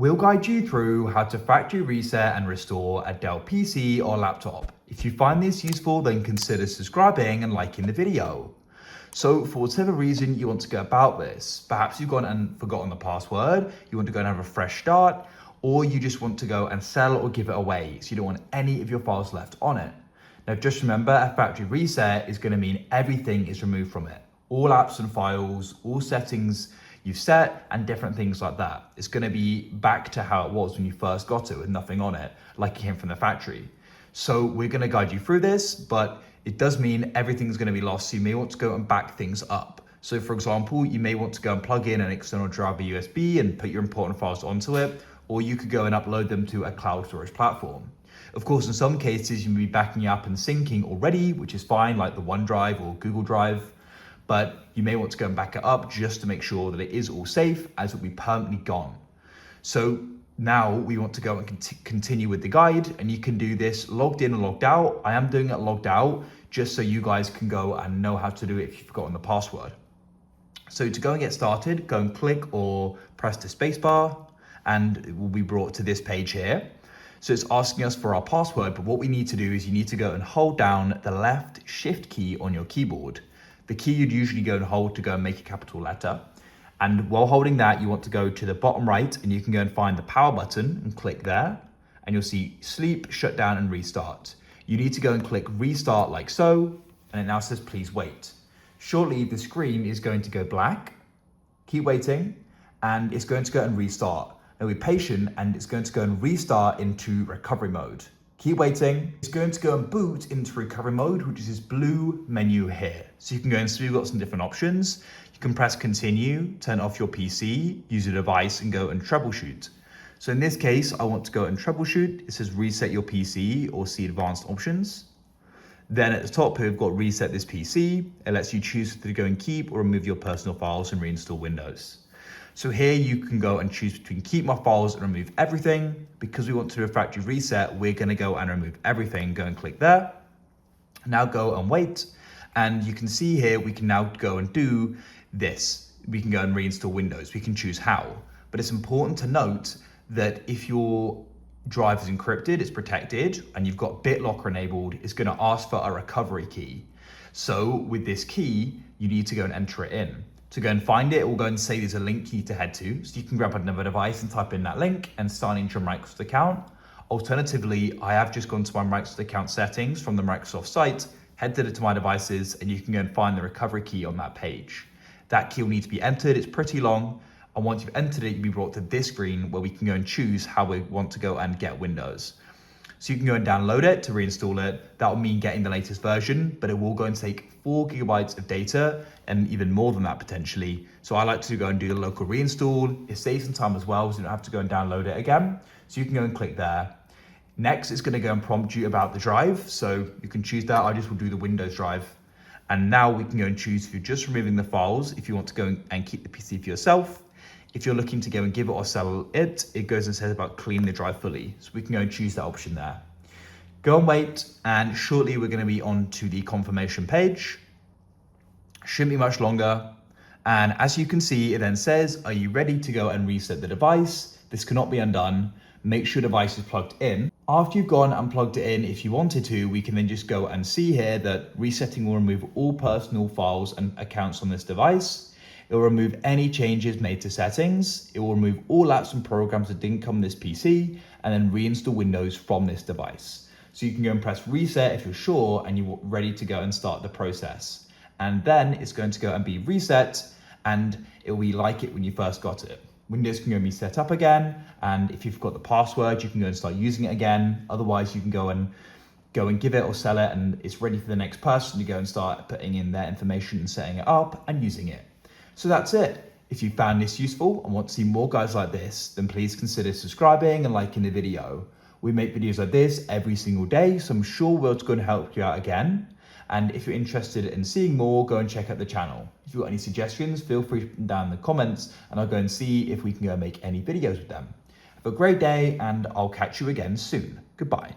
We'll guide you through how to factory reset and restore a Dell PC or laptop. If you find this useful, then consider subscribing and liking the video. So for whatever reason you want to go about this, perhaps you've gone and forgotten the password, you want to go and have a fresh start, or you just want to go and sell or give it away, so you don't want any of your files left on it. Now just remember, a factory reset is going to mean everything is removed from it. All apps and files, all settings you've set, and different things like that. It's going to be back to how it was when you first got it with nothing on it, like it came from the factory. So we're going to guide you through this, but it does mean everything's going to be lost. So you may want to go and back things up. So for example, you may want to go and plug in an external driver USB and put your important files onto it, or you could go and upload them to a cloud storage platform. Of course, in some cases, you may be backing up and syncing already, which is fine, like the OneDrive or Google Drive. But you may want to go and back it up just to make sure that it is all safe, as it will be permanently gone. So now we want to go and continue with the guide, and you can do this logged in and logged out. I am doing it logged out just so you guys can go and know how to do it if you've forgotten the password. So to go and get started, go and click or press the space bar, and it will be brought to this page here. So it's asking us for our password, but what we need to do is you need to go and hold down the left shift key on your keyboard. The key you'd usually go and hold to go and make a capital letter. And while holding that, you want to go to the bottom right, and you can go and find the power button and click there. And you'll see sleep, shut down, and restart. You need to go and click restart like so. And it now says, please wait. Shortly, the screen is going to go black. Keep waiting, and it's going to go and restart. Now be patient, and it's going to go and restart into recovery mode. Keep waiting. It's going to go and boot into recovery mode, which is this blue menu here. So you can go and see we've got some different options. You can press continue, turn off your PC, use your device, and go and troubleshoot. So in this case, I want to go and troubleshoot. It says reset your PC or see advanced options. Then at the top here, we've got reset this PC. It lets you choose to go and keep or remove your personal files and reinstall Windows. So here you can go and choose between keep my files and remove everything. Because we want to do a factory reset, we're going to go and remove everything. Go and click there. Now go and wait. And you can see here, we can now go and do this. We can go and reinstall Windows. We can choose how. But it's important to note that if your drive is encrypted, it's protected, and you've got BitLocker enabled, it's going to ask for a recovery key. So with this key, you need to go and enter it in. To go and find it, we'll go and say there's a link you need to head to. So you can grab another device and type in that link and sign into your Microsoft account. Alternatively, I have just gone to my Microsoft account settings from the Microsoft site, headed it to my devices, and you can go and find the recovery key on that page. That key will need to be entered. It's pretty long. And once you've entered it, you'll be brought to this screen where we can go and choose how we want to go and get Windows. So you can go and download it to reinstall it. That will mean getting the latest version, but it will go and take 4 gigabytes of data and even more than that potentially. So I like to go and do the local reinstall. It saves some time as well, so you don't have to go and download it again. So you can go and click there. Next, it's going to go and prompt you about the drive. So you can choose that. I just will do the Windows drive. And now we can go and choose if you're just removing the files, if you want to go and keep the PC for yourself. If you're looking to go and give it or sell it, it goes and says about clean the drive fully. So we can go and choose that option there. Go and wait, and shortly we're going to be on to the confirmation page. Shouldn't be much longer. And as you can see, it then says, are you ready to go and reset the device? This cannot be undone. Make sure the device is plugged in. After you've gone and plugged it in, if you wanted to, we can then just go and see here that resetting will remove all personal files and accounts on this device. It will remove any changes made to settings. It will remove all apps and programs that didn't come with this PC, and then reinstall Windows from this device. So you can go and press reset if you're sure and you're ready to go and start the process. And then it's going to go and be reset, and it will be like it when you first got it. Windows can go and be set up again, and if you've got the password, you can go and start using it again. Otherwise, you can go and give it or sell it, and it's ready for the next person to go and start putting in their information and setting it up and using it. So that's it. If you found this useful and want to see more guides like this, then please consider subscribing and liking the video. We make videos like this every single day, so I'm sure we're going to help you out again. And if you're interested in seeing more, go and check out the channel. If you've got any suggestions, feel free to put them down in the comments, and I'll go and see if we can go and make any videos with them. Have a great day, and I'll catch you again soon. Goodbye.